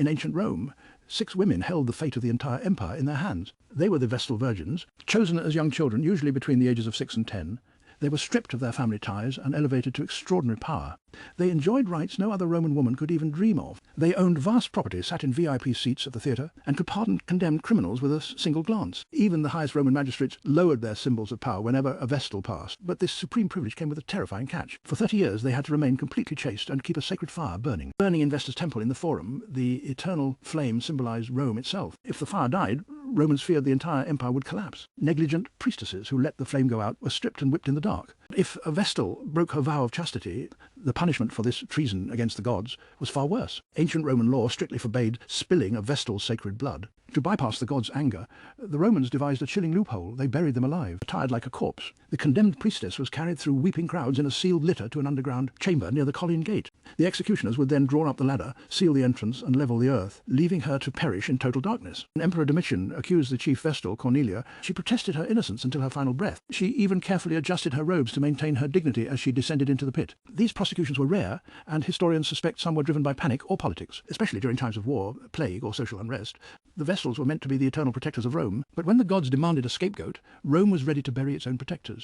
In ancient Rome, 6 women held the fate of the entire empire in their hands. They were the Vestal Virgins, chosen as young children, usually between the ages of 6 and 10. They were stripped of their family ties and elevated to extraordinary power. They enjoyed rights no other Roman woman could even dream of. They owned vast property, sat in VIP seats at the theatre, and could pardon condemned criminals with a single glance. Even the highest Roman magistrates lowered their symbols of power whenever a Vestal passed, but this supreme privilege came with a terrifying catch. For 30 years they had to remain completely chaste and keep a sacred fire burning. Burning in Vesta's temple in the Forum, the eternal flame symbolized Rome itself. If the fire died, Romans feared the entire empire would collapse. Negligent priestesses who let the flame go out were stripped and whipped in the dark. If a Vestal broke her vow of chastity, the punishment for this treason against the gods was far worse. Ancient Roman law strictly forbade spilling of Vestal's sacred blood. To bypass the gods' anger, the Romans devised a chilling loophole. They buried them alive, attired like a corpse. The condemned priestess was carried through weeping crowds in a sealed litter to an underground chamber near the Colline Gate. The executioners would then draw up the ladder, seal the entrance, and level the earth, leaving her to perish in total darkness. Emperor Domitian accused the chief Vestal, Cornelia. She protested her innocence until her final breath. She even carefully adjusted her robes to maintain her dignity as she descended into the pit. These prosecutions were rare, and historians suspect some were driven by panic or politics, especially during times of war, plague, or social unrest. The Vestals were meant to be the eternal protectors of Rome, but when the gods demanded a scapegoat, Rome was ready to bury its own protectors.